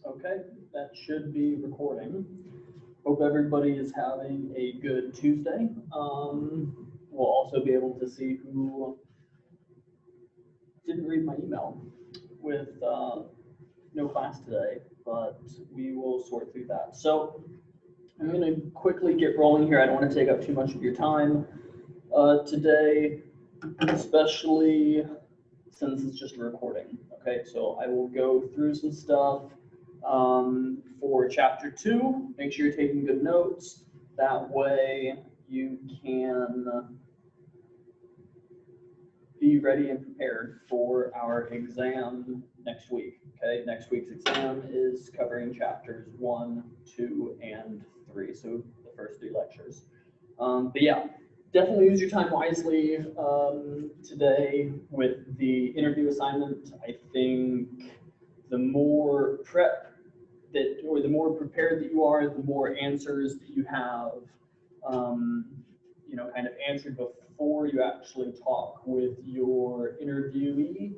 Okay, that should be recording. Hope everybody is having a good Tuesday. We'll also be able to see who didn't read my email with no class today, but we will sort through that. So I'm going to quickly get rolling here. I don't want to take up too much of your time today, especially since it's just a recording. Okay, so I will go through some stuff for chapter 2. Make sure you're taking good notes. That way you can be ready and prepared for our exam next week. Okay, next week's exam is covering chapters 1, 2, and 3. So the first 3 lectures. But yeah, definitely use your time wisely today with the interview assignment. I think the more prep that, or the more prepared that you are, the more answers that you have, kind of answered before you actually talk with your interviewee,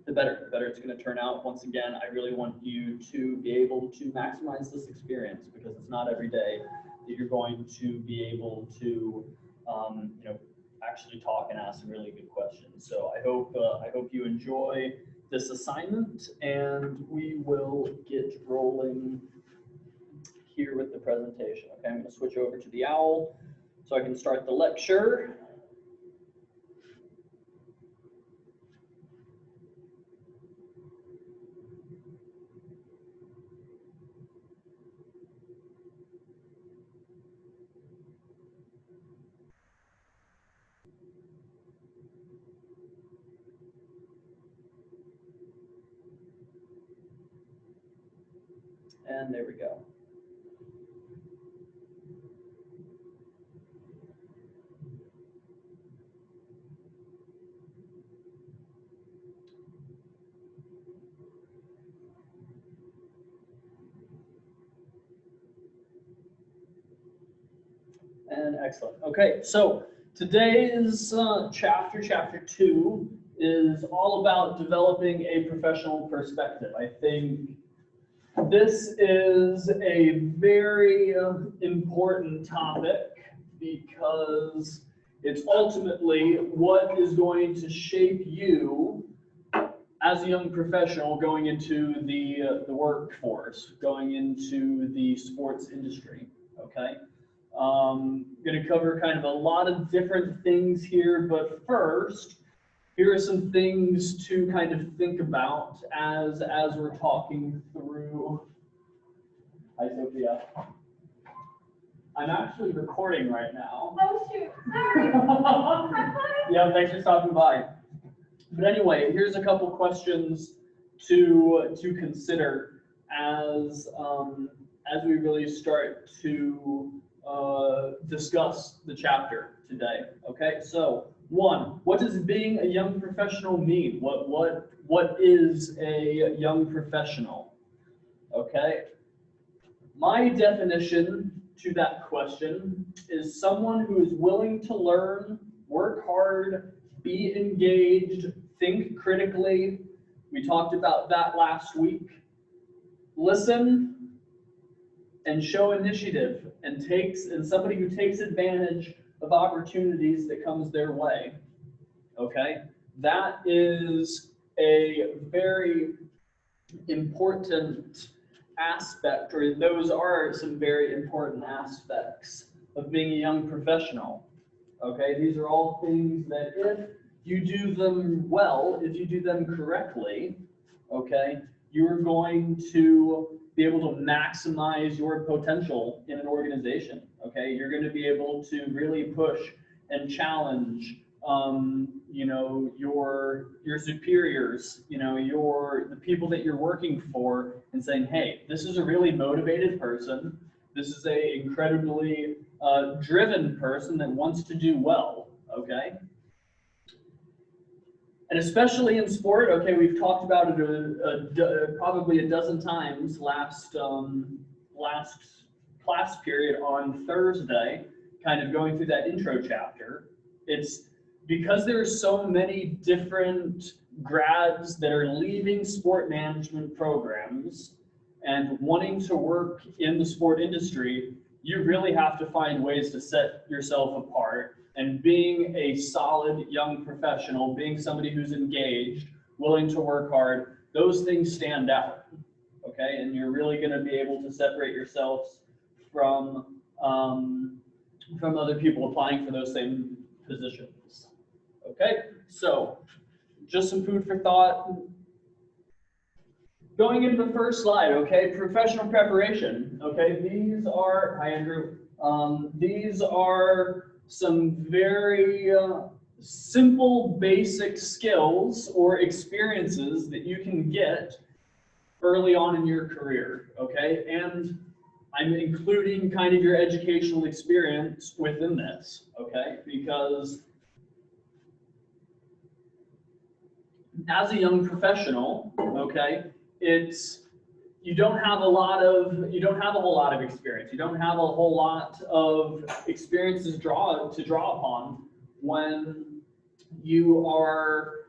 the better it's going to turn out. Once again, I really want you to be able to maximize this experience because it's not every day that you're going to be able to, actually talk and ask some really good questions. So I hope you enjoy this assignment, and we will get rolling here with the presentation. Okay, I'm going to switch over to the OWL so I can start the lecture. And there we go. And excellent. Okay, so today's chapter 2, is all about developing a professional perspective. I think this is a very important topic because it's ultimately what is going to shape you as a young professional going into the workforce, going into the sports industry. Okay. Going to cover kind of a lot of different things here, but first, here are some things to kind of think about as we're talking through. Hi, Sophia. I'm actually recording right now. Oh shoot, sorry. Yeah, thanks for stopping by. But anyway, here's a couple questions to consider as we really start to discuss the chapter today. Okay, so 1, what does being a young professional mean? What is a young professional? Okay, my definition to that question is someone who is willing to learn, work hard, be engaged, think critically. We talked about that last week. Listen and show initiative, and somebody who takes advantage of opportunities that comes their way. Okay, that is a very important aspect, or those are some very important aspects of being a young professional. Okay, these are all things that if you do them well, if you do them correctly, okay, you're going to be able to maximize your potential in an organization. Okay, you're going to be able to really push and challenge, your superiors, the people that you're working for, and saying, hey, this is a really motivated person. This is a incredibly driven person that wants to do well. Okay. And especially in sport, okay, we've talked about it probably a dozen times last class period on Thursday, kind of going through that intro chapter. It's because there are so many different grads that are leaving sport management programs and wanting to work in the sport industry, you really have to find ways to set yourself apart. And being a solid young professional, being somebody who's engaged, willing to work hard, those things stand out, okay? And you're really going to be able to separate yourselves from other people applying for those same positions, okay? So just some food for thought. Going into the first slide, okay, professional preparation, okay, these are, hi Andrew, these are some very simple basic skills or experiences that you can get early on in your career, okay, and I'm including kind of your educational experience within this, okay, because as a young professional, okay, you don't have a whole lot of experience. You don't have a whole lot of experiences to draw upon when you are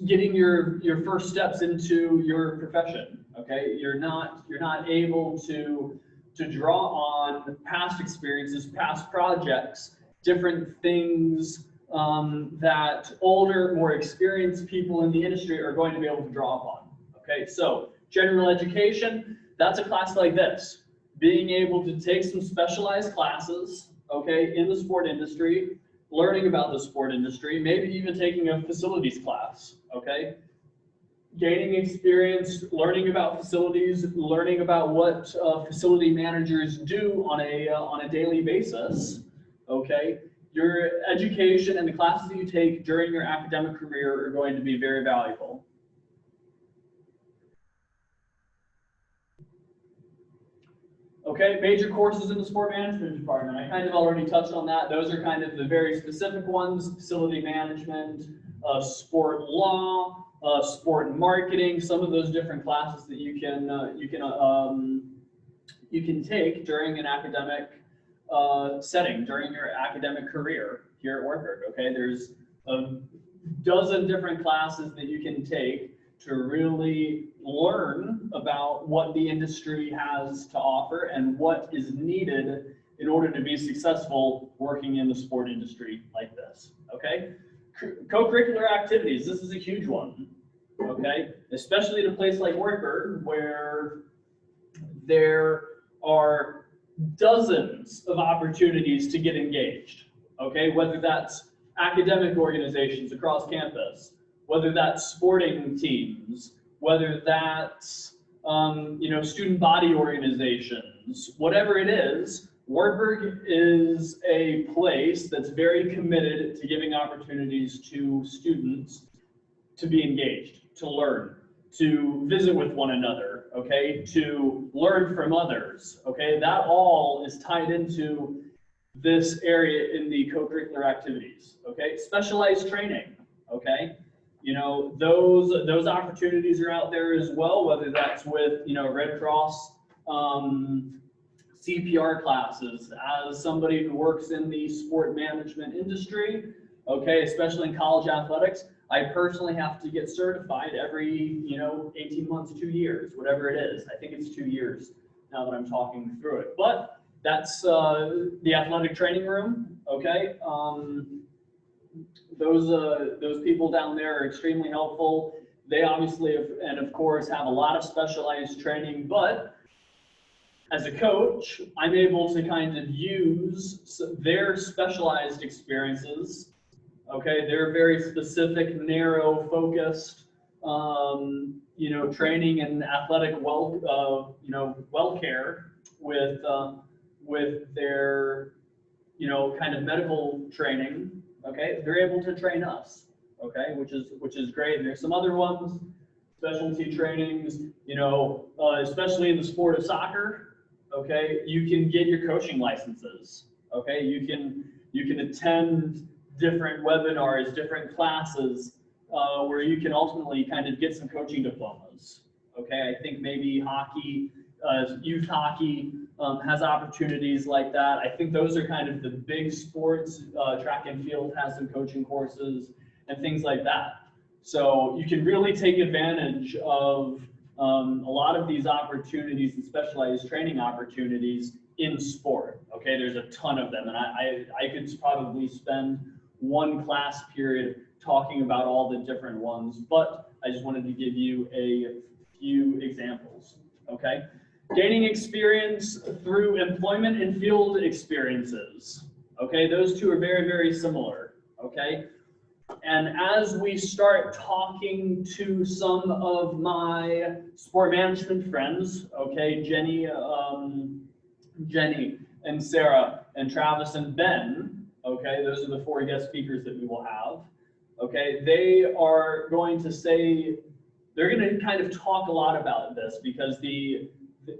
getting your first steps into your profession. Okay, you're not able to draw on past experiences, past projects, different things that older, more experienced people in the industry are going to be able to draw upon. Okay, so general education, that's a class like this. Being able to take some specialized classes, okay, in the sport industry, learning about the sport industry, maybe even taking a facilities class, okay? Gaining experience, learning about facilities, learning about what facility managers do on a daily basis, okay? Your education and the classes that you take during your academic career are going to be very valuable. Okay, major courses in the sport management department. I kind of already touched on that. Those are kind of the very specific ones: facility management, sport law, sport marketing. Some of those different classes that you can take during an academic setting, during your academic career here at Wartburg. Okay, there's a dozen different classes that you can take to really learn about what the industry has to offer and what is needed in order to be successful working in the sport industry like this, okay? Co-curricular activities, this is a huge one, okay? Especially in a place like Wartburg where there are dozens of opportunities to get engaged, okay? Whether that's academic organizations across campus, whether that's sporting teams, whether that's student body organizations, whatever it is, Wartburg is a place that's very committed to giving opportunities to students to be engaged, to learn, to visit with one another, okay, to learn from others, okay? That all is tied into this area in the co-curricular activities, okay? Specialized training, okay? You know, those opportunities are out there as well, whether that's with, Red Cross CPR classes. As somebody who works in the sport management industry, okay, especially in college athletics, I personally have to get certified every, 18 months, 2 years, whatever it is. I think it's 2 years now that I'm talking through it. But that's the athletic training room, okay? Those people down there are extremely helpful. They obviously and of course have a lot of specialized training, but as a coach, I'm able to kind of use their specialized experiences, okay? They're very specific, narrow, focused, training and athletic well care with their, kind of medical training. Okay, they're able to train us, okay, which is great. And there's some other ones, specialty trainings, especially in the sport of soccer, okay, you can get your coaching licenses, okay, you can attend different webinars, different classes, where you can ultimately kind of get some coaching diplomas, okay. I think maybe hockey, youth hockey, has opportunities like that. I think those are kind of the big sports. Track and field has some coaching courses, and things like that. So you can really take advantage of a lot of these opportunities and specialized training opportunities in sport. Okay, there's a ton of them, and I could probably spend one class period talking about all the different ones, but I just wanted to give you a few examples. Okay, gaining experience through employment and field experiences. Okay, those two are very, very similar. Okay. And as we start talking to some of my sport management friends, okay, Jenny and Sarah and Travis and Ben, okay, those are the 4 guest speakers that we will have, okay, they are going to say, they're going to kind of talk a lot about this because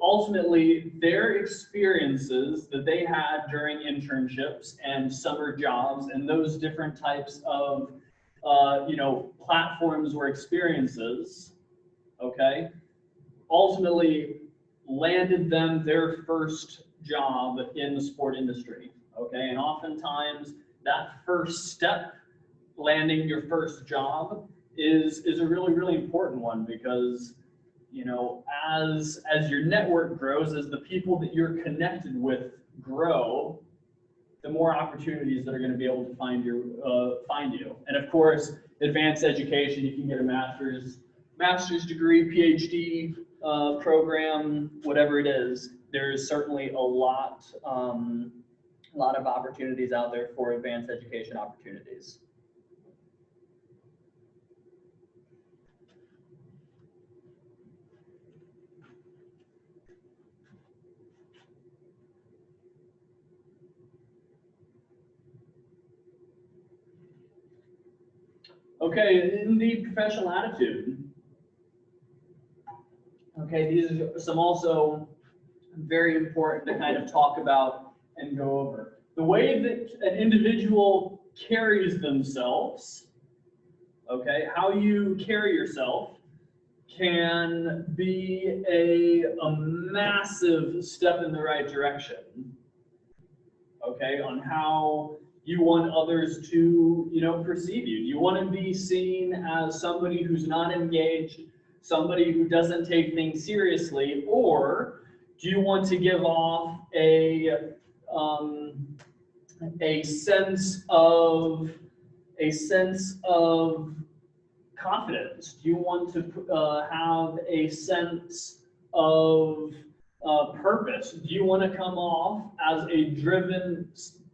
ultimately their experiences that they had during internships and summer jobs and those different types of platforms or experiences, okay, ultimately landed them their first job in the sport industry, okay, and oftentimes that first step, landing your first job, is a really, really important one because, you know, as your network grows, as the people that you're connected with grow, the more opportunities that are going to be able to find you. And of course, advanced education, you can get a master's degree, PhD program, whatever it is. There's certainly a lot of opportunities out there for advanced education opportunities. Okay, in the professional attitude, okay, these are some also very important to kind of talk about and go over. The way that an individual carries themselves, okay, how you carry yourself can be a massive step in the right direction, okay, on how you want others to, perceive you. You want to be seen as somebody who's not engaged, somebody who doesn't take things seriously, or do you want to give off a sense of confidence? Do you want to have a sense of purpose? Do you want to come off as a driven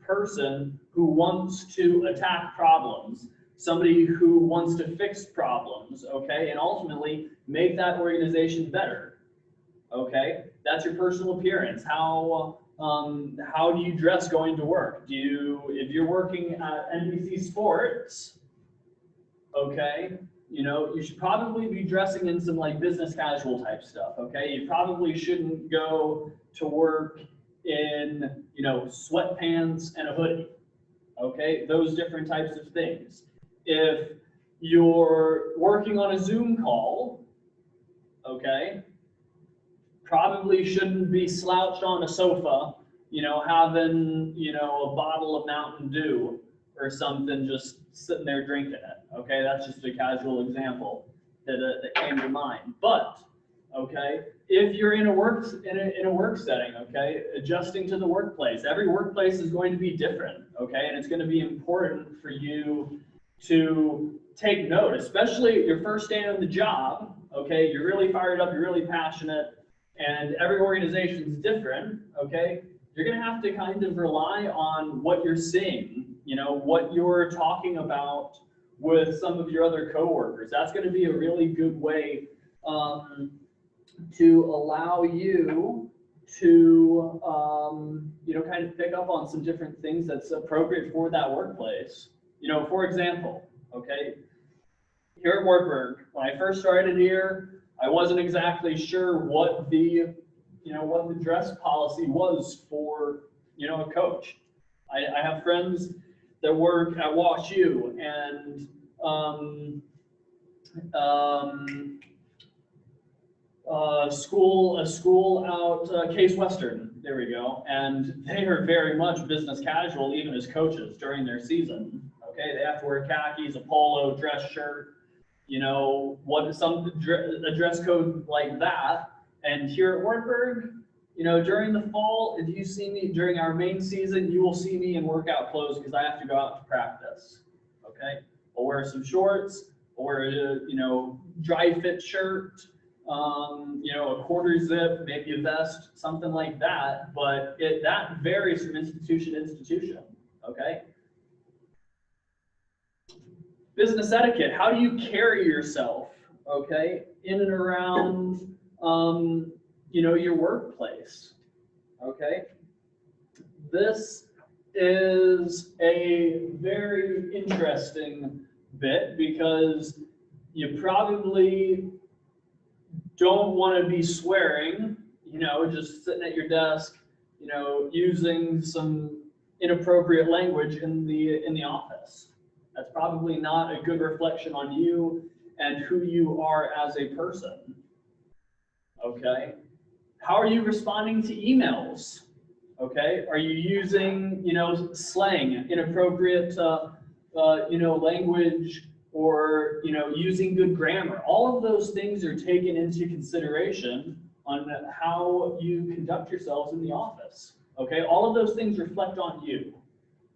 person who wants to attack problems, somebody who wants to fix problems, okay, and ultimately make that organization better, okay? That's your personal appearance. How do you dress going to work? If you're working at NBC Sports, okay, you should probably be dressing in some like business casual type stuff, okay? You probably shouldn't go to work in, sweatpants and a hoodie, okay? Those different types of things. If you're working on a Zoom call, okay, probably shouldn't be slouched on a sofa, having, a bottle of Mountain Dew or something, just sitting there drinking it, okay? That's just a casual example that came to mind. But, okay, if you're in a work setting, okay, adjusting to the workplace. Every workplace is going to be different, okay, and it's going to be important for you to take note, especially your first day on the job. Okay, you're really fired up, you're really passionate, and every organization is different. Okay, you're going to have to kind of rely on what you're seeing, what you're talking about with some of your other coworkers. That's going to be a really good way to allow you to, kind of pick up on some different things that's appropriate for that workplace. For example, okay, here at Wartburg, when I first started here, I wasn't exactly sure what the dress policy was for, a coach. I have friends that work at Wash U and a school out Case Western, there we go, and they are very much business casual even as coaches during their season, okay? They have to wear khakis, a polo, dress shirt, you know, what is a dress code like that. And here at Wartburg, you know, during the fall, if you see me during our main season, you will see me in workout clothes because I have to go out to practice, okay? I'll wear some shorts, I'll wear a, you know, dry fit shirt, you know, a quarter zip, maybe a vest, something like that, but that varies from institution to institution, okay? Business etiquette, how do you carry yourself, okay, in and around, you know, your workplace, okay? This is a very interesting bit because you probably don't want to be swearing, you know, just sitting at your desk, you know, using some inappropriate language in the office. That's probably not a good reflection on you and who you are as a person. Okay. How are you responding to emails? Okay. Are you using, you know, slang, inappropriate, you know, language, or, you know, using good grammar? All of those things are taken into consideration on how you conduct yourselves in the office. Okay. All of those things reflect on you.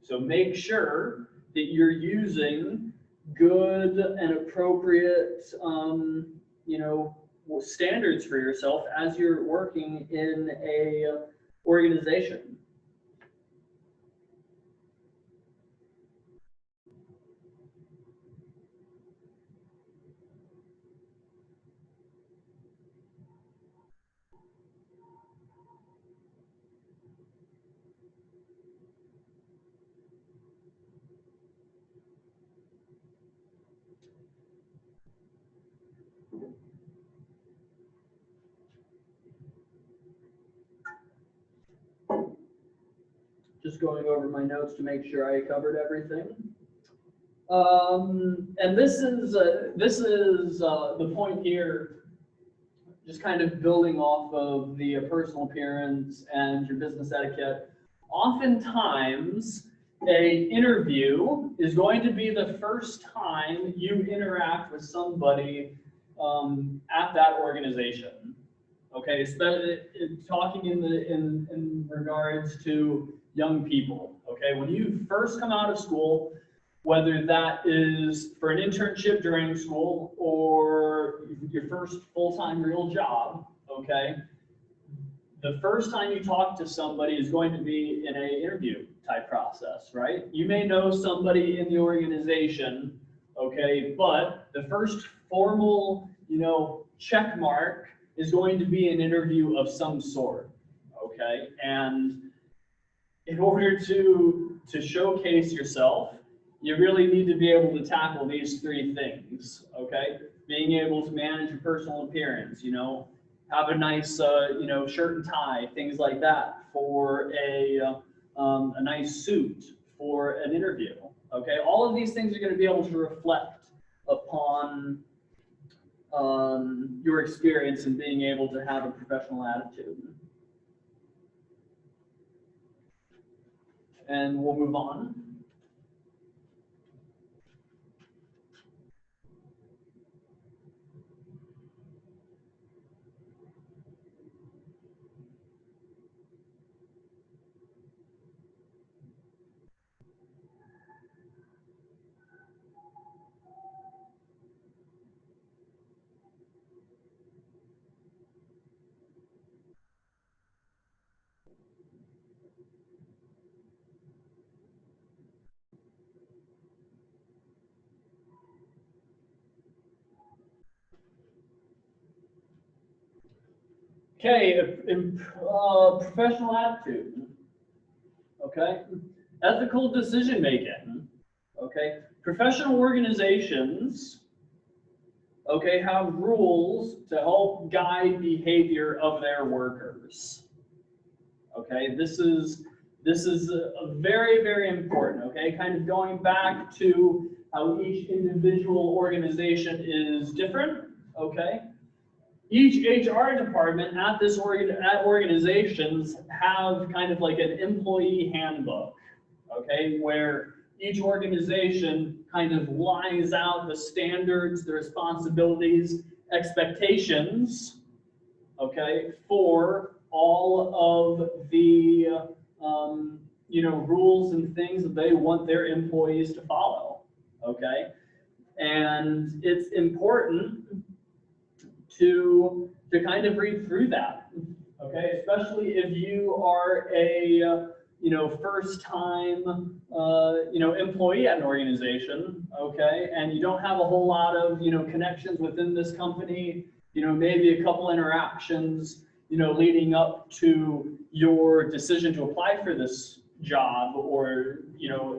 So make sure that you're using good and appropriate, you know, standards for yourself as you're working in a organization. Just going over my notes to make sure I covered everything. And this is the point here, just kind of building off of the personal appearance and your business etiquette. Oftentimes, an interview is going to be the first time you interact with somebody at that organization. Okay, especially talking in regards to young people. Okay, when you first come out of school, whether that is for an internship during school or your first full-time real job, okay, the first time you talk to somebody is going to be in an interview type process, right? You may know somebody in the organization, okay, but the first formal, you know, check mark is going to be an interview of some sort, okay? And in order to showcase yourself, you really need to be able to tackle these three things, okay? Being able to manage your personal appearance, you know, have a nice, you know, shirt and tie, things like that for a nice suit for an interview, okay? All of these things are going to be able to reflect upon your experience in being able to have a professional attitude. And we'll move on. Okay, professional attitude, okay? Ethical decision making, okay? Professional organizations, okay, have rules to help guide behavior of their workers, okay? This is a very, very important, okay? Kind of going back to how each individual organization is different, okay? Each HR department at this organizations have kind of like an employee handbook, okay, where each organization kind of lines out the standards, the responsibilities, expectations, okay, for all of the, rules and things that they want their employees to follow, okay? And it's important to kind of read through that, okay? Especially if you are a, first-time, employee at an organization, okay? And you don't have a whole lot of, connections within this company, maybe a couple interactions, leading up to your decision to apply for this job or,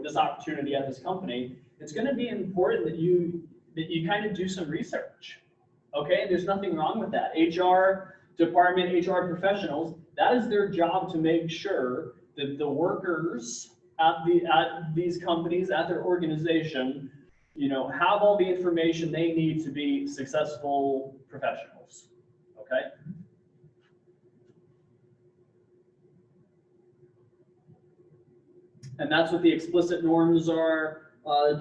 this opportunity at this company. It's going to be important that you kind of do some research, okay? There's nothing wrong with that. HR department, HR professionals, that is their job to make sure that the workers at these companies, at their organization, have all the information they need to be successful professionals, okay? And that's what the explicit norms are,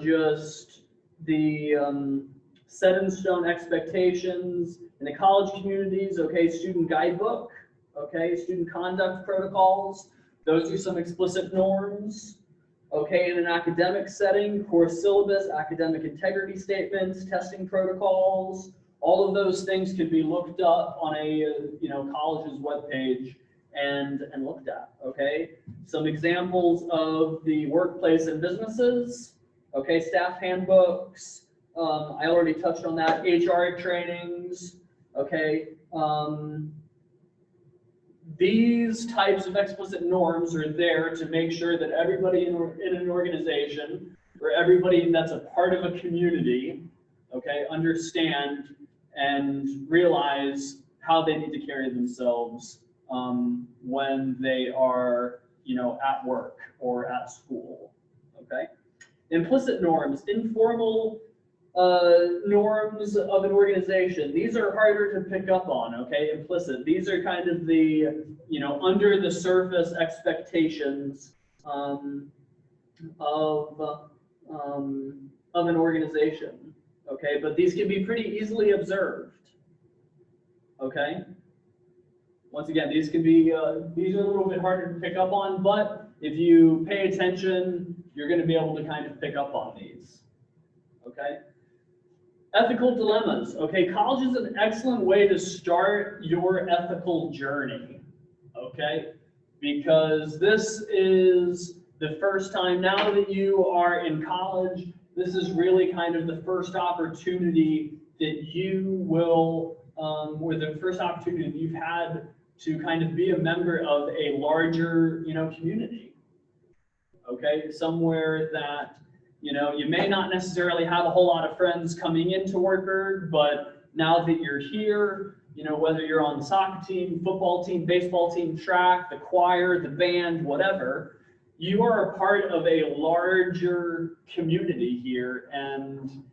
just the set in stone expectations in the college communities, okay, student guidebook, okay, student conduct protocols, those are some explicit norms, okay, in an academic setting, course syllabus, academic integrity statements, testing protocols, all of those things could be looked up on a, college's webpage and looked at, okay? Some examples of the workplace and businesses, okay, staff handbooks, I already touched on that, HR trainings, okay? These types of explicit norms are there to make sure that everybody in an organization or everybody that's a part of a community, okay, understand and realize how they need to carry themselves when they are, at work or at school, okay? Implicit norms, informal norms of an organization. These are harder to pick up on, okay? Implicit. These are kind of the, under the surface expectations of an organization, okay? But these can be pretty easily observed, okay? Once again, these can be, these are a little bit harder to pick up on, but if you pay attention, you're going to be able to kind of pick up on these, okay? Ethical dilemmas, okay? College is an excellent way to start your ethical journey, okay? Because this is the first time, now that you are in college, this is really kind of the first opportunity that you will, or the first opportunity that you've had to kind of be a member of a larger, community, okay? Somewhere that, you may not necessarily have a whole lot of friends coming into Wartburg, but now that you're here, whether you're on the soccer team, football team, baseball team, track, the choir, the band, whatever, you are a part of a larger community here, and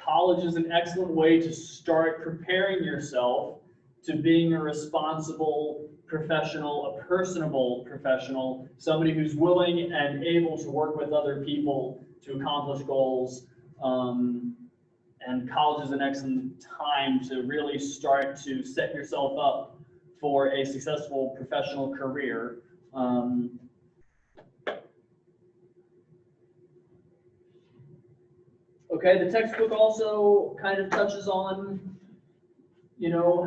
college is an excellent way to start preparing yourself to being a responsible professional, a personable professional, somebody who's willing and able to work with other people to accomplish goals. And college is an excellent time to really start to set yourself up for a successful professional career. Okay, the textbook also kind of touches on,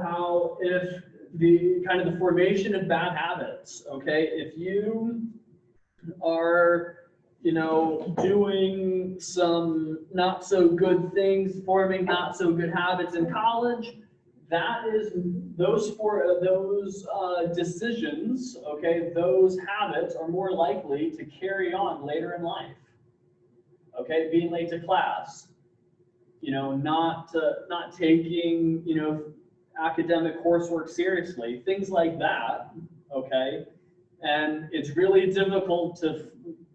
how if the kind of the formation of bad habits, okay? If you are, doing some not so good things, forming not so good habits in college, that is, those decisions, okay, those habits are more likely to carry on later in life. Okay, being late to class, not taking, academic coursework seriously, things like that, okay? And it's really difficult to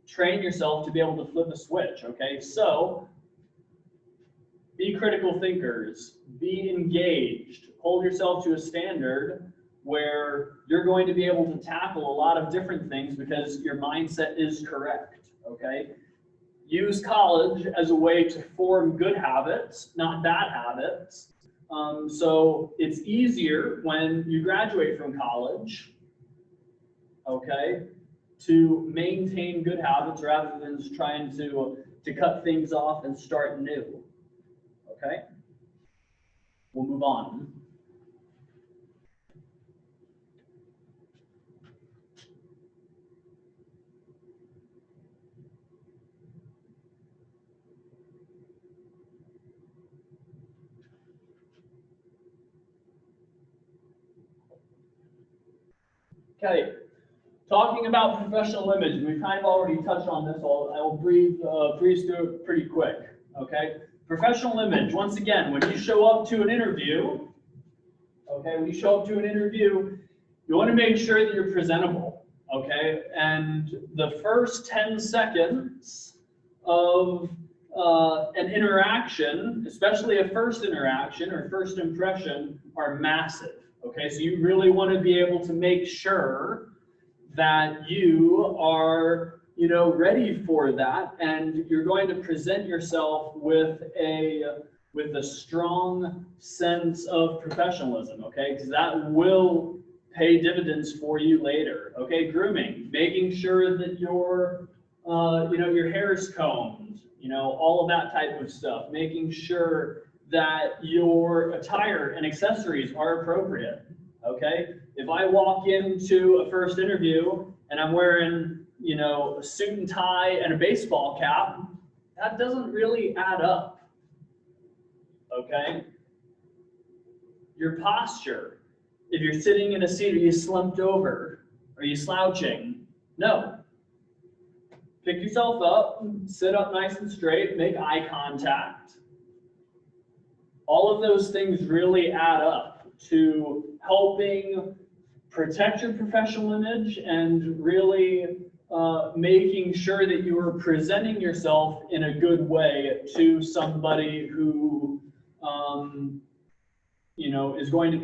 train yourself to be able to flip a switch, okay? So be critical thinkers, be engaged, hold yourself to a standard where you're going to be able to tackle a lot of different things because your mindset is correct, okay? use college as a way to form good habits, not bad habits. So it's easier when you graduate from college, okay, to maintain good habits rather than just trying to cut things off and start new, okay? We'll move on. Okay, talking about professional image, we've kind of already touched on this. I will breeze through it pretty quick, okay? Professional image, once again, when you show up to an interview, okay, you want to make sure that you're presentable, okay? And the first 10 seconds of an interaction, especially a first interaction or first impression, are massive, okay? So you really want to be able to make sure that you are, ready for that, and you're going to present yourself with a strong sense of professionalism, okay? Because that will pay dividends for you later, okay? Grooming, making sure that your hair is combed, all of that type of stuff, making sure that your attire and accessories are appropriate, okay? If I walk into a first interview and I'm wearing, a suit and tie and a baseball cap, that doesn't really add up, okay? Your posture, if you're sitting in a seat, are you slumped over? Are you slouching? No. Pick yourself up, sit up nice and straight, make eye contact. All of those things really add up to helping protect your professional image and really making sure that you are presenting yourself in a good way to somebody who is going to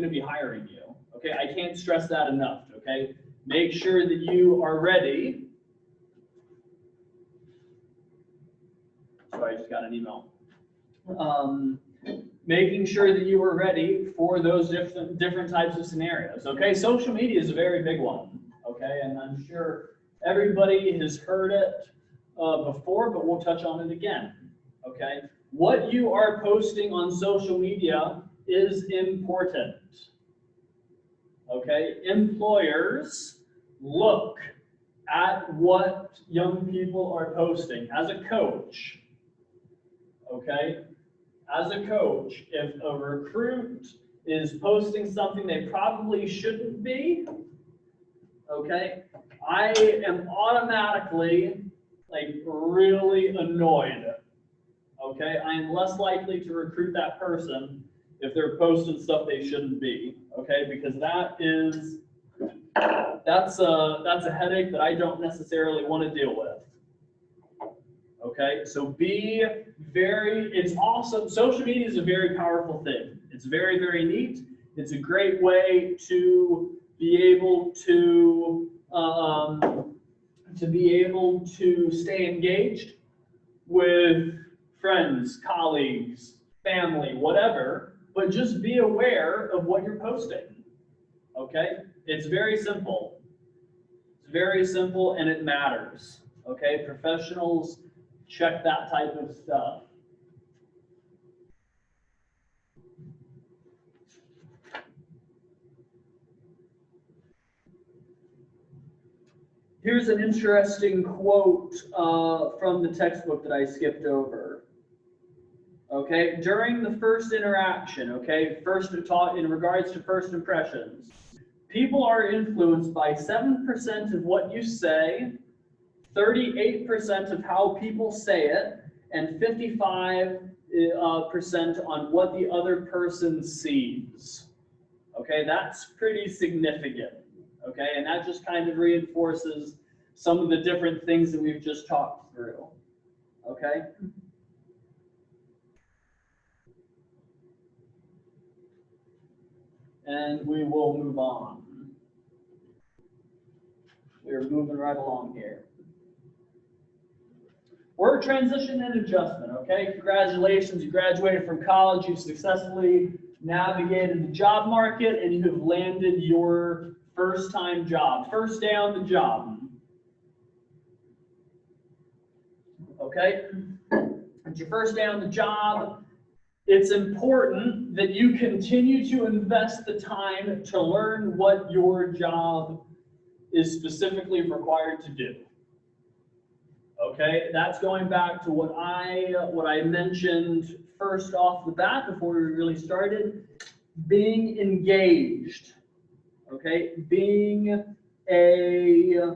be hiring you. Okay, I can't stress that enough. Okay, make sure that you are ready. Sorry, I just got an email. Making sure that you are ready for those different types of scenarios. Okay, social media is a very big one. Okay, and I'm sure everybody has heard it before, but we'll touch on it again. Okay, what you are posting on social media is important. Okay, employers look at what young people are posting. As a coach, okay, as a coach, if a recruit is posting something they probably shouldn't be, okay, I am automatically really annoyed. Okay, I am less likely to recruit that person if they're posting stuff they shouldn't be. Okay, because that's a headache that I don't necessarily want to deal with. Okay, so it's awesome. Social media is a very powerful thing. It's very, very neat. It's a great way to be able to stay engaged with friends, colleagues, family, whatever, but just be aware of what you're posting. Okay, it's very simple. It's very simple and it matters. Okay, professionals check that type of stuff. Here's an interesting quote from the textbook that I skipped over. Okay, during the first interaction, okay, in regards to first impressions, people are influenced by 7% of what you say, 38% of how people say it, and 55% on what the other person sees. Okay, that's pretty significant. Okay, and that just kind of reinforces some of the different things that we've just talked through. Okay. And we will move on. We're moving right along here. Work transition and adjustment, okay? Congratulations, you graduated from college, you've successfully navigated the job market, and you have landed your first-time job, first day on the job. Okay? It's your first day on the job. It's important that you continue to invest the time to learn what your job is specifically required to do. Okay, that's going back to what I mentioned first off the bat before we really started, being engaged. Okay, being a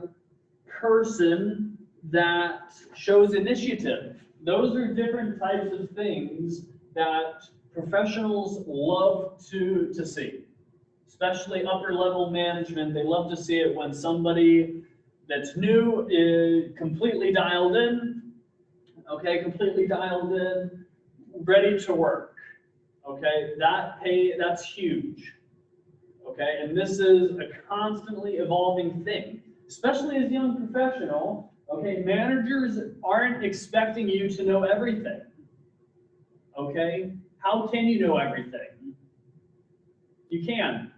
person that shows initiative. Those are different types of things that professionals love to see, especially upper level management. They love to see it when somebody that's new is completely dialed in, okay, completely dialed in, ready to work, okay, that's huge, okay, and this is a constantly evolving thing, especially as a young professional, okay, managers aren't expecting you to know everything, okay, how can you know everything? You can,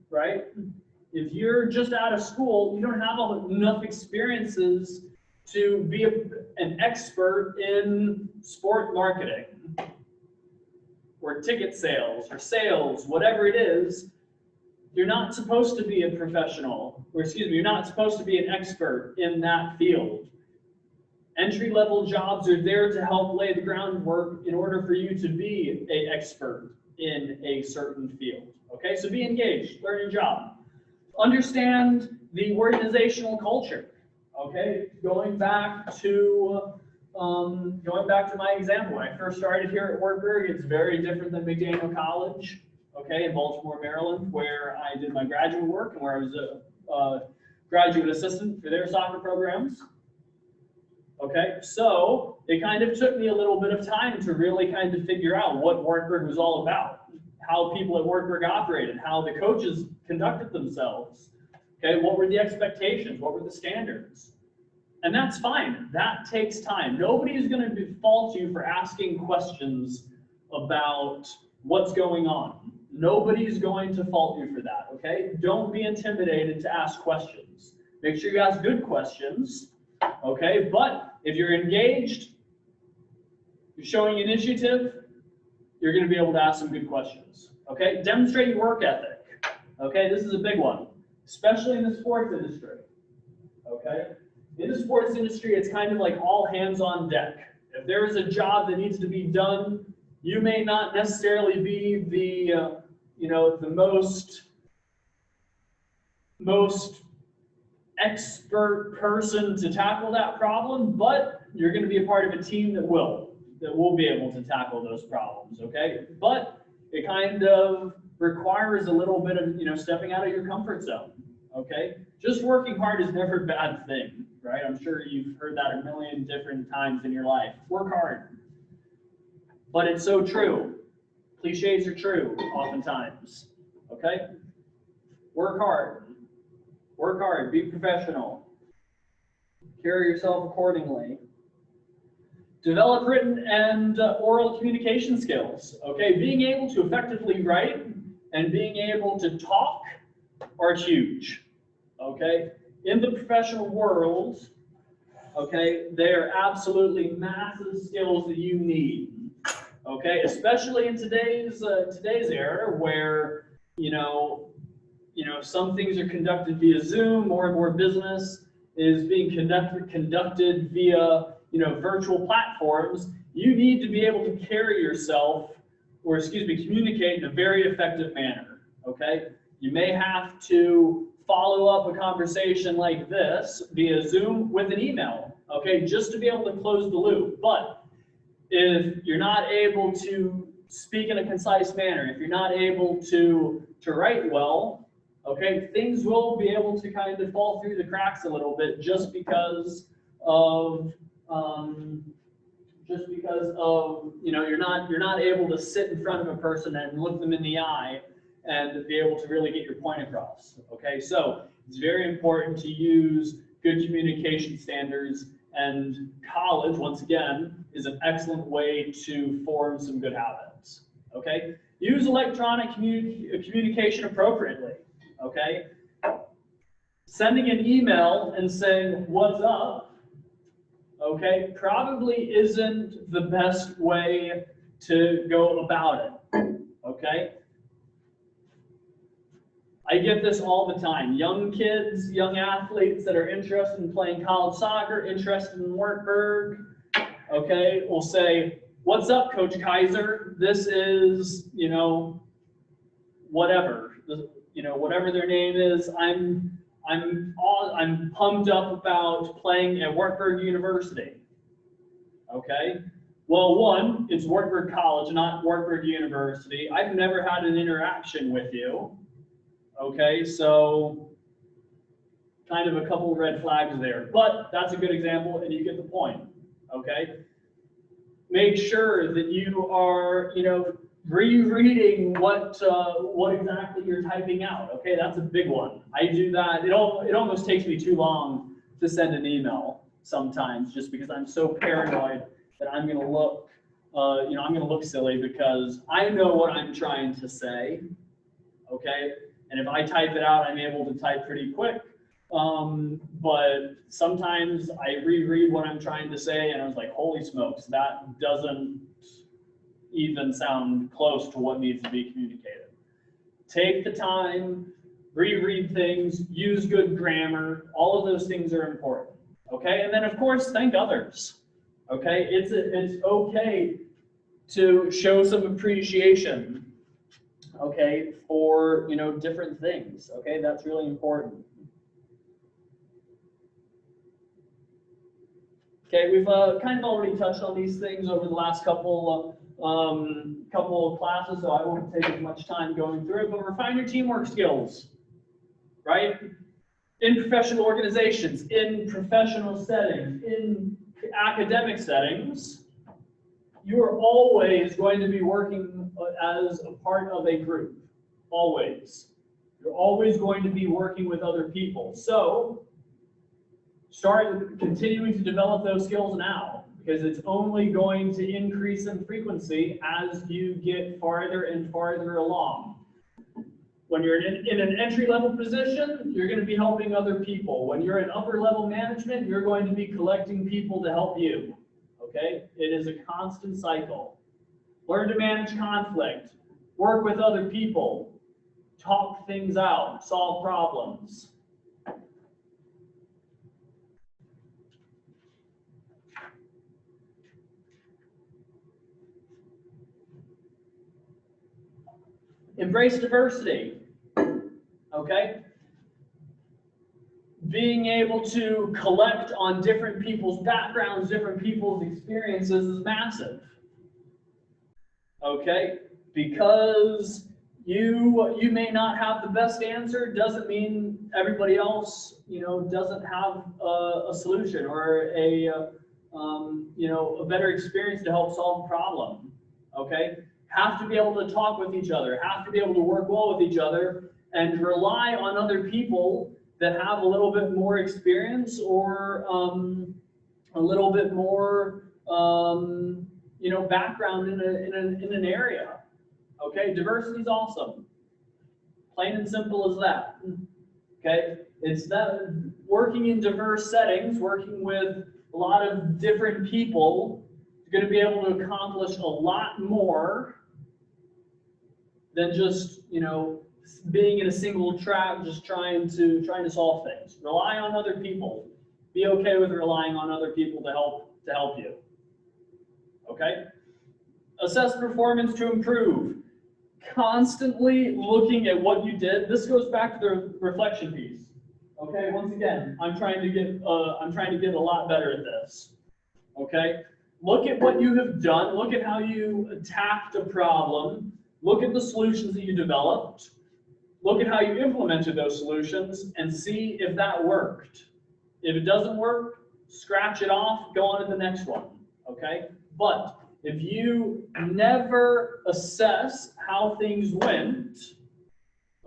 right? If you're just out of school, you don't have enough experiences to be an expert in sport marketing or ticket sales or sales, whatever it is. You're not supposed to be a professional, or excuse me, you're not supposed to be an expert in that field. Entry-level jobs are there to help lay the groundwork in order for you to be an expert in a certain field. Okay, so be engaged, learn your job. Understand the organizational culture, okay? Going back to my example, when I first started here at Wartburg, it's very different than McDaniel College, okay, in Baltimore, Maryland, where I did my graduate work and where I was a graduate assistant for their soccer programs. Okay, so it kind of took me a little bit of time to really kind of figure out what Wartburg was all about, how people at Wartburg operated, how the coaches conducted themselves. Okay, what were the expectations? What were the standards? And that's fine. That takes time. Nobody's going to fault you for asking questions about what's going on. Nobody's going to fault you for that, okay? Don't be intimidated to ask questions. Make sure you ask good questions, okay? But if you're engaged, you're showing initiative, you're going to be able to ask some good questions, okay? Demonstrate your work ethic, okay? This is a big one, especially in the sports industry, okay? In the sports industry, it's kind of like all hands on deck. If there is a job that needs to be done, you may not necessarily be the, the most expert person to tackle that problem, but you're going to be a part of a team that will be able to tackle those problems, okay? But it kind of requires a little bit of, stepping out of your comfort zone, okay? Just working hard is never a bad thing, right? I'm sure you've heard that a million different times in your life. Work hard. But it's so true. Cliches are true oftentimes, okay? Work hard. Work hard, be professional. Carry yourself accordingly. Develop written and oral communication skills, okay? Being able to effectively write and being able to talk are huge, okay? In the professional world, okay, they are absolutely massive skills that you need, okay? Especially in today's era where, some things are conducted via Zoom, more and more business is being conducted via, virtual platforms. You need to be able to carry yourself, or communicate in a very effective manner, okay? You may have to follow up a conversation like this via Zoom with an email, okay, just to be able to close the loop. But if you're not able to speak in a concise manner, if you're not able to write well, okay, things will be able to kind of fall through the cracks a little bit just because of you're not able to sit in front of a person and look them in the eye and be able to really get your point across. Okay, so it's very important to use good communication standards And college, once again, is an excellent way to form some good habits, okay? Use electronic communication appropriately, okay? Sending an email and saying, "What's up?" okay, probably isn't the best way to go about it, okay? I get this all the time. Young kids, young athletes that are interested in playing college soccer, interested in Wartburg, okay, will say, "What's up, Coach Kaiser? This is, whatever, whatever their name is. I'm pumped up about playing at Wartburg University." Okay. Well, one, it's Wartburg College, not Wartburg University. I've never had an interaction with you. Okay, so kind of a couple of red flags there, but that's a good example and you get the point, okay? Make sure that you are, rereading what exactly you're typing out, okay? That's a big one. I do that. It almost takes me too long to send an email sometimes just because I'm so paranoid that I'm gonna look, I'm gonna look silly because I know what I'm trying to say, okay? And if I type it out, I'm able to type pretty quick. But sometimes I reread what I'm trying to say and I was like, holy smokes, that doesn't even sound close to what needs to be communicated. Take the time, reread things, use good grammar. All of those things are important. Okay, and then of course, thank others. Okay, it's okay to show some appreciation. Okay, for different things. Okay, that's really important. Okay, we've kind of already touched on these things over the last couple of classes, so I won't take as much time going through it. But refine your teamwork skills, right? In professional organizations, in professional settings, in academic settings, you are always going to be working as a part of a group, always. You're always going to be working with other people. So start continuing to develop those skills now, because it's only going to increase in frequency as you get farther and farther along. When you're in an entry-level position, you're going to be helping other people. When you're in upper-level management, you're going to be collecting people to help you. Okay? It is a constant cycle. Learn to manage conflict. Work with other people. Talk things out. Solve problems. Embrace diversity. Okay? Being able to collect on different people's backgrounds, different people's experiences is massive. Okay? Because you may not have the best answer doesn't mean everybody else, doesn't have a solution or a better experience to help solve a problem. Okay? Have to be able to talk with each other, have to be able to work well with each other, and rely on other people that have a little bit more experience or a little bit more background in an area. Okay, diversity is awesome. Plain and simple as that. Okay, it's that working in diverse settings, working with a lot of different people, you're going to be able to accomplish a lot more than just being in a single track, just trying to solve things. Rely on other people. Be okay with relying on other people to help you. Okay? Assess performance to improve. Constantly looking at what you did. This goes back to the reflection piece. Okay, once again, I'm trying to get a lot better at this. Okay? Look at what you have done, look at how you attacked a problem, look at the solutions that you developed. Look at how you implemented those solutions and see if that worked. If it doesn't work, scratch it off, go on to the next one, okay? But if you never assess how things went,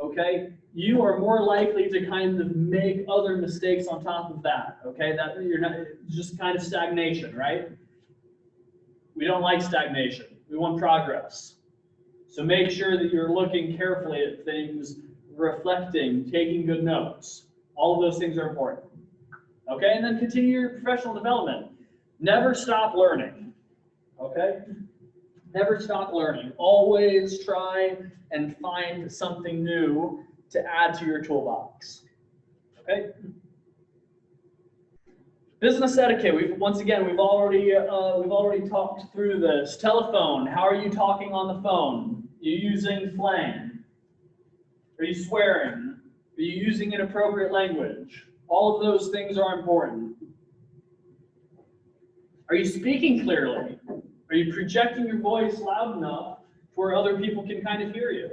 okay, you are more likely to kind of make other mistakes on top of that, okay? That you're not, just kind of stagnation, right? We don't like stagnation. We want progress. So make sure that you're looking carefully at things, reflecting, taking good notes. All of those things are important. Okay, and then continue your professional development. Never stop learning, okay? Never stop learning. Always try and find something new to add to your toolbox, okay? Business etiquette. We've already talked through this. Telephone. How are you talking on the phone? Are you using slang? Are you swearing? Are you using inappropriate language? All of those things are important. Are you speaking clearly? Are you projecting your voice loud enough where other people can kind of hear you?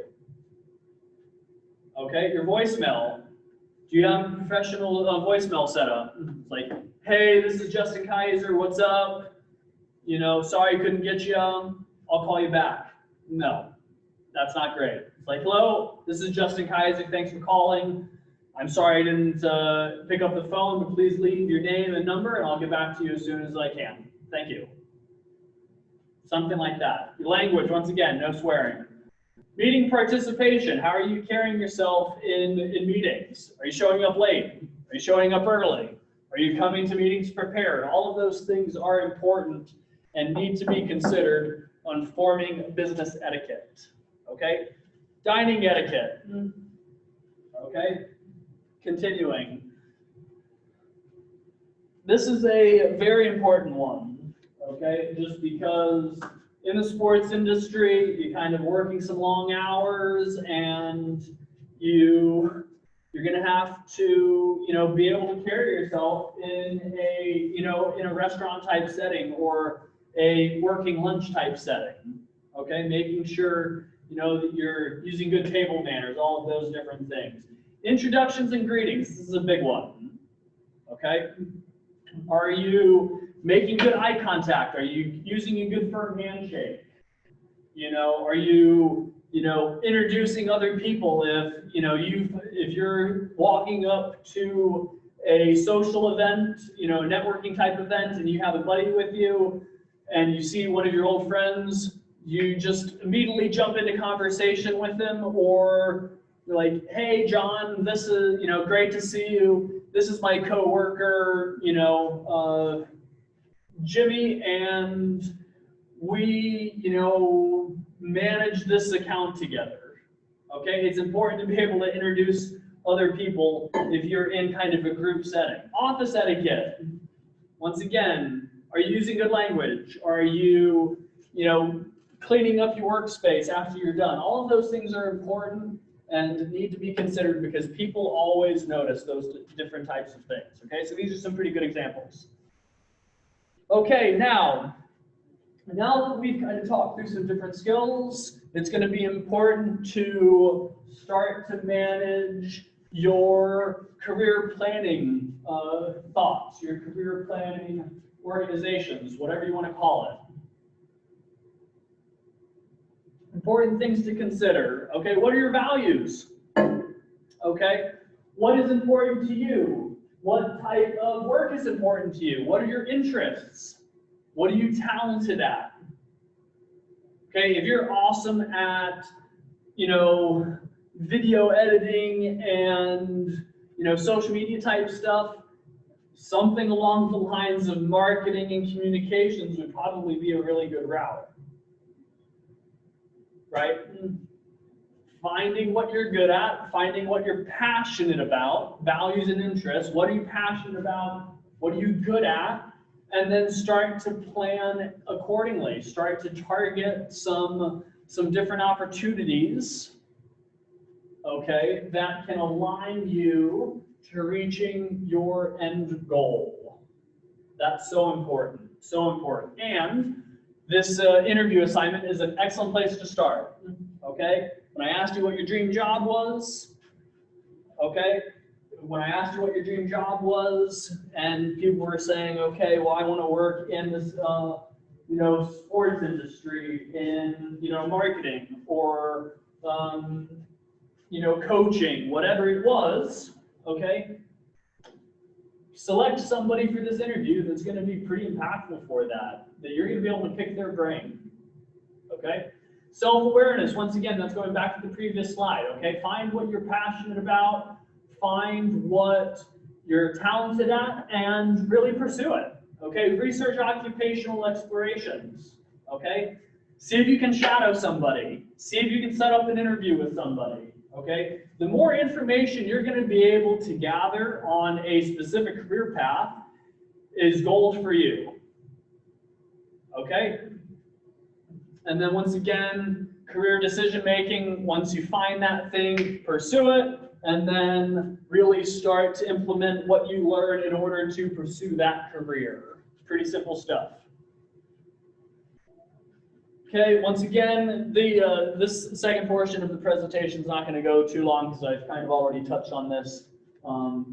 Okay, your voicemail. Do you have a professional voicemail setup? Like, hey, this is Justin Kaiser, what's up? You know, sorry I couldn't get you, I'll call you back. No, that's not great. It's like, hello, this is Justin Kaiser, thanks for calling. I'm sorry I didn't pick up the phone, but please leave your name and number and I'll get back to you as soon as I can. Thank you. Something like that. Your language, once again, no swearing. Meeting participation. How are you carrying yourself in meetings? Are you showing up late? Are you showing up early? Are you coming to meetings prepared? All of those things are important and need to be considered on forming business etiquette. Okay? Dining etiquette. Okay? Continuing. This is a very important one, okay? Just because in the sports industry, you're kind of working some long hours and you're gonna have to, be able to carry yourself in a restaurant type setting or a working lunch type setting, okay? Making sure, that you're using good table manners, all of those different things. Introductions and greetings, this is a big one, okay? Are you making good eye contact? Are you using a good firm handshake? Are you, introducing other people if you're walking up to a social event, networking type event, and you have a buddy with you, and you see one of your old friends, you just immediately jump into conversation with them, or you're like, hey, John, this is, great to see you. This is my coworker, Jimmy, and we, manage this account together. Okay, it's important to be able to introduce other people if you're in kind of a group setting. Office etiquette. Once again, are you using good language? Are you, cleaning up your workspace after you're done? All of those things are important and need to be considered because people always notice those different types of things. Okay, so these are some pretty good examples. Okay, now that we've kind of talked through some different skills, it's going to be important to start to manage your career planning thoughts, your career planning organizations, whatever you want to call it. Important things to consider. Okay, what are your values? Okay, what is important to you? What type of work is important to you? What are your interests? What are you talented at? Okay, if you're awesome at, video editing and, social media type stuff, something along the lines of marketing and communications would probably be a really good route. Right? Finding what you're good at, finding what you're passionate about, values and interests. What are you passionate about? What are you good at? And then start to plan accordingly. Start to target some different opportunities, okay, that can align you to reaching your end goal. That's so important, so important. And this interview assignment is an excellent place to start, okay? When I asked you what your dream job was, okay? When I asked you what your dream job was, and people were saying, okay, well, I want to work in this, sports industry, in, marketing, or you know, coaching, whatever it was, okay? Select somebody for this interview that's going to be pretty impactful for that you're going to be able to pick their brain, okay? Self-awareness, once again, that's going back to the previous slide, okay? Find what you're passionate about, find what you're talented at, and really pursue it, okay? Research occupational explorations, okay? See if you can shadow somebody. See if you can set up an interview with somebody, okay? The more information you're going to be able to gather on a specific career path is gold for you, okay? And then once again, career decision making, once you find that thing, pursue it, and then really start to implement what you learn in order to pursue that career. Pretty simple stuff. Okay, once again, this second portion of the presentation is not going to go too long because I've kind of already touched on this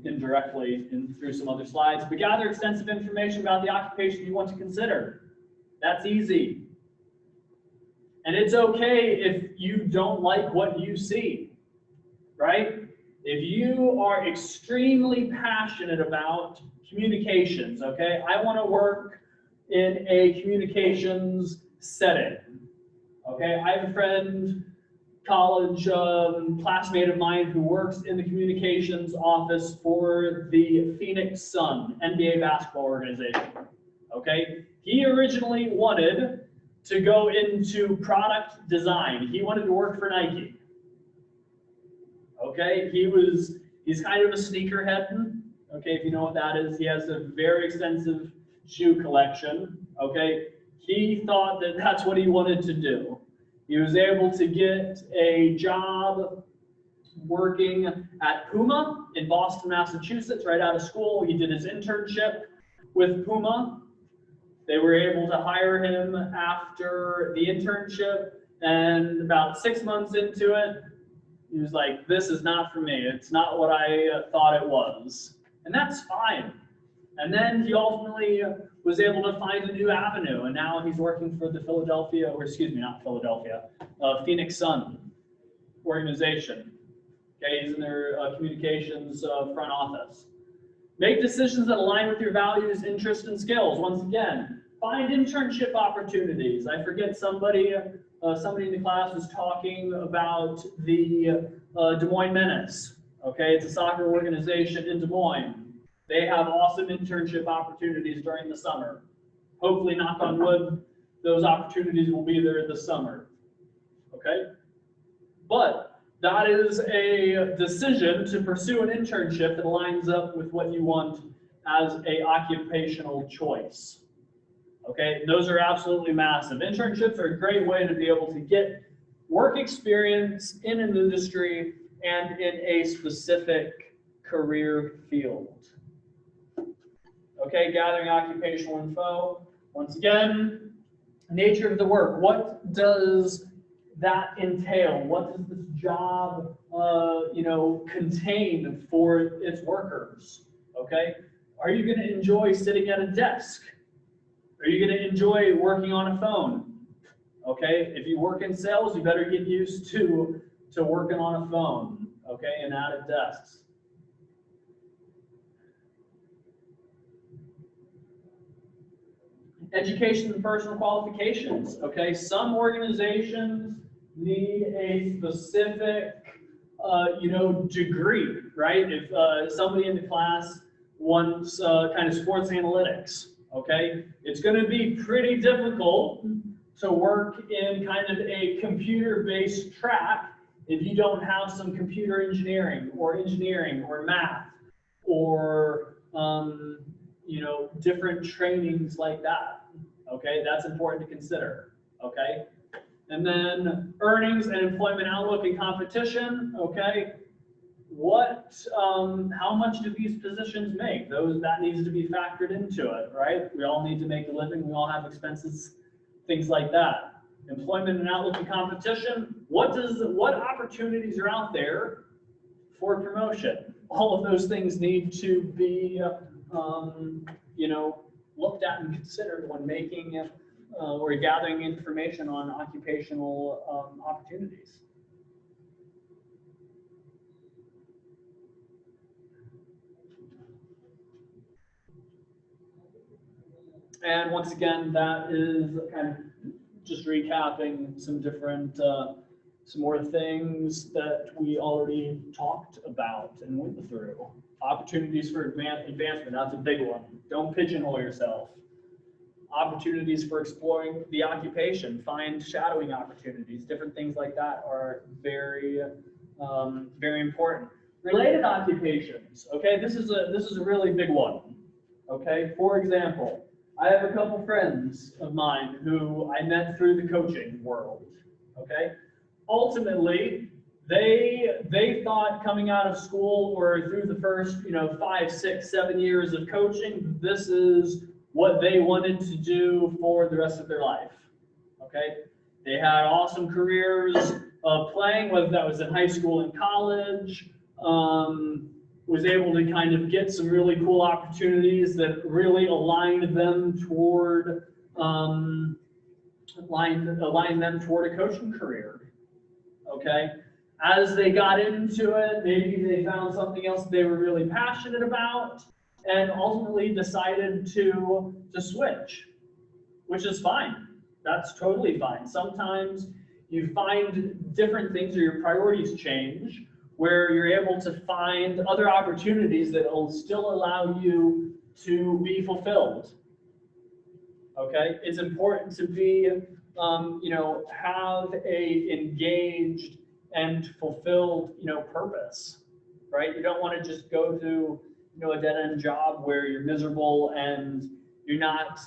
indirectly through some other slides. But gather extensive information about the occupation you want to consider. That's easy. And it's okay if you don't like what you see, right? If you are extremely passionate about communications, okay? I want to work in a communications setting, okay? I have a friend, college classmate of mine who works in the communications office for the Phoenix Sun NBA basketball organization, okay? He originally wanted to go into product design. He wanted to work for Nike. Okay, he's kind of a sneakerhead. Okay, if you know what that is, he has a very extensive shoe collection. Okay, he thought that that's what he wanted to do. He was able to get a job working at Puma in Boston, Massachusetts, right out of school. He did his internship with Puma. They were able to hire him after the internship, and about 6 months into it, he was like, this is not for me. It's not what I thought it was. And that's fine. And then he ultimately was able to find a new avenue, and now he's working for the Phoenix Sun organization. Okay, he's in their communications front office. Make decisions that align with your values, interests, and skills. Once again, find internship opportunities. I forget somebody in the class was talking about the Des Moines Menace. Okay, it's a soccer organization in Des Moines. They have awesome internship opportunities during the summer. Hopefully, knock on wood, those opportunities will be there this summer. Okay, but that is a decision to pursue an internship that aligns up with what you want as an occupational choice. Okay, those are absolutely massive. Internships are a great way to be able to get work experience in an industry and in a specific career field. Okay, gathering occupational info. Once again, nature of the work. What does that entail? What does this job, contain for its workers? Okay, are you going to enjoy sitting at a desk? Are you going to enjoy working on a phone? Okay, if you work in sales, you better get used to working on a phone. Okay, and at desks. Education and personal qualifications. Okay, some organizations need a specific, degree, right? If somebody in the class wants kind of sports analytics, okay, it's going to be pretty difficult to work in kind of a computer-based track if you don't have some computer engineering or math or different trainings like that. Okay, that's important to consider. Okay. And then earnings and employment outlook and competition, okay? How much do these positions make? That needs to be factored into it, right? We all need to make a living, we all have expenses, things like that. Employment and outlook and competition, what opportunities are out there for promotion? All of those things need to be, looked at and considered when making or gathering information on occupational opportunities. And once again, that is kind of just recapping some different, some more things that we already talked about and went through. Opportunities for advancement, that's a big one. Don't pigeonhole yourself. Opportunities for exploring the occupation, find shadowing opportunities, different things like that are very, very important. Related occupations, okay, this is a really big one, okay? For example, I have a couple friends of mine who I met through the coaching world, okay? Ultimately, they thought coming out of school or through the first, 5, 6, 7 years of coaching, this is what they wanted to do for the rest of their life, okay? They had awesome careers playing, whether that was in high school and college, was able to kind of get some really cool opportunities that really aligned them toward aligned them toward a coaching career. Okay, as they got into it, maybe they found something else they were really passionate about, and ultimately decided to switch, which is fine. That's totally fine. Sometimes you find different things or your priorities change, where you're able to find other opportunities that will still allow you to be fulfilled. Okay, it's important to be, have a engaged and fulfilled, purpose, right? You don't want to just go to, a dead-end job where you're miserable and you're not,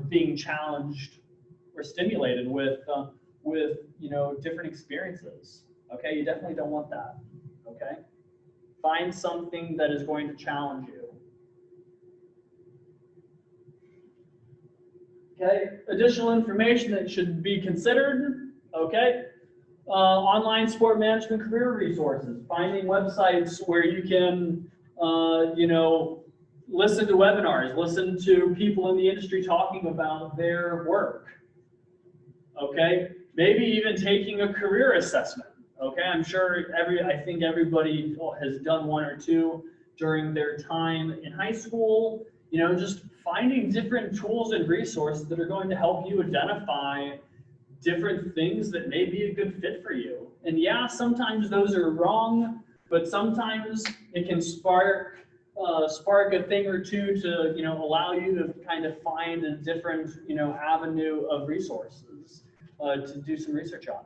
being challenged or stimulated with different experiences. Okay, you definitely don't want that. Okay, find something that is going to challenge you. Okay, additional information that should be considered. Okay, online sport management career resources, finding websites where you can, listen to webinars, listen to people in the industry talking about their work. Okay, maybe even taking a career assessment. Okay, I'm sure I think everybody has done one or two during their time in high school. Just finding different tools and resources that are going to help you identify different things that may be a good fit for you. And yeah, sometimes those are wrong, but sometimes it can spark a thing or two to allow you to kind of find a different avenue of resources to do some research on.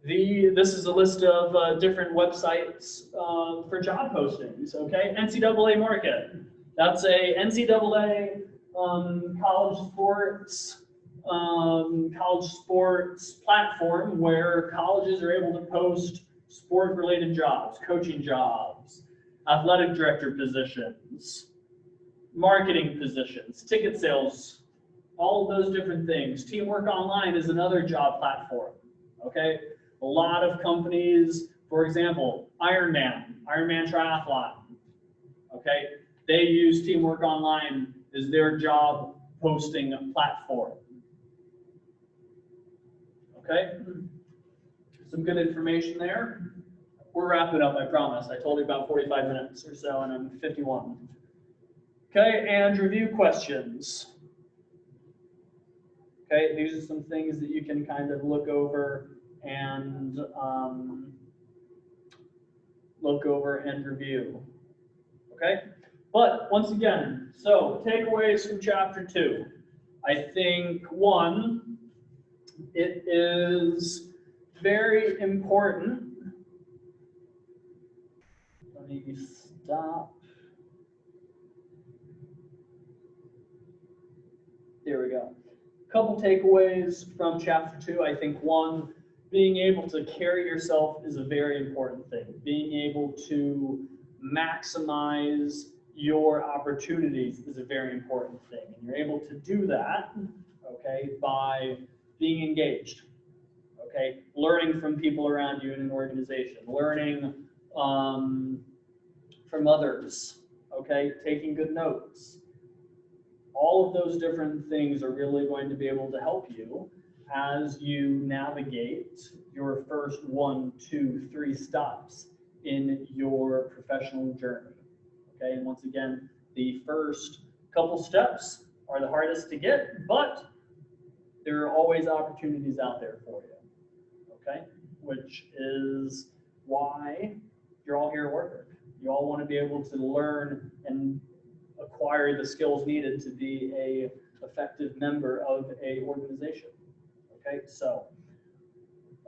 This is a list of different websites for job postings, okay? NCAA Market, that's a NCAA college sports platform where colleges are able to post sport-related jobs, coaching jobs, athletic director positions, marketing positions, ticket sales, all of those different things. Teamwork Online is another job platform, okay? A lot of companies, for example, Ironman Triathlon, okay? They use Teamwork Online as their job posting platform, okay? Some good information there. We're wrapping up, I promise. I told you about 45 minutes or so, and I'm 51. Okay, and review questions. Okay, these are some things that you can kind of look over and review. Okay, but once again, so takeaways from chapter 2. I think 1, it is very important. Let me stop. There we go. Couple takeaways from chapter 2. I think 1, being able to carry yourself is a very important thing. Being able to maximize your opportunities is a very important thing. And you're able to do that, okay, by being engaged, okay, learning from people around you in an organization, learning from others, okay, taking good notes. All of those different things are really going to be able to help you as you navigate your first 1, 2, 3 stops in your professional journey. Okay, and once again, the first couple steps are the hardest to get, but there are always opportunities out there for you, okay? Which is why you're all here at Work. You all want to be able to learn and acquire the skills needed to be a effective member of a organization, okay? So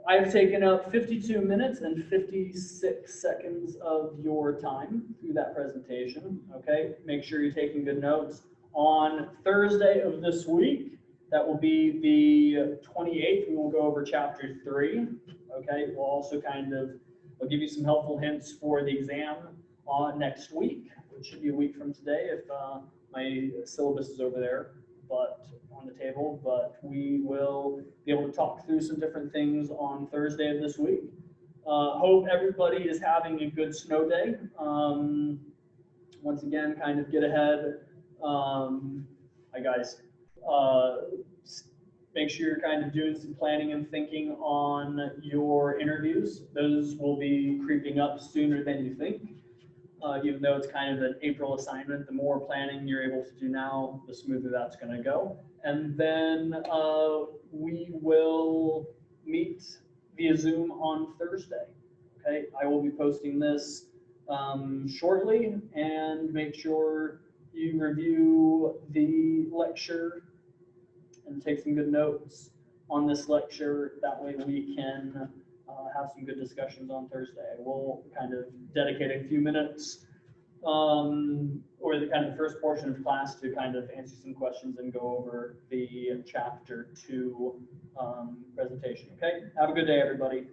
I've taken up 52 minutes and 56 seconds of your time through that presentation, okay? Make sure you're taking good notes. On Thursday of this week, that will be the 28th, we will go over chapter 3, okay? We'll also I'll give you some helpful hints for the exam on next week, which should be a week from today if my syllabus is over there, but on the table, but we will be able to talk through some different things on Thursday of this week. Hope everybody is having a good snow day. Once again, kind of get ahead. Hi guys. Make sure you're kind of doing some planning and thinking on your interviews. Those will be creeping up sooner than you think. Even though it's kind of an April assignment, the more planning you're able to do now, the smoother that's going to go. And then we will meet via Zoom on Thursday. Okay, I will be posting this shortly, and make sure you review the lecture and take some good notes on this lecture. That way we can have some good discussions on Thursday. We'll kind of dedicate a few minutes or the kind of first portion of class to kind of answer some questions and go over the chapter 2 presentation. Okay, have a good day, everybody.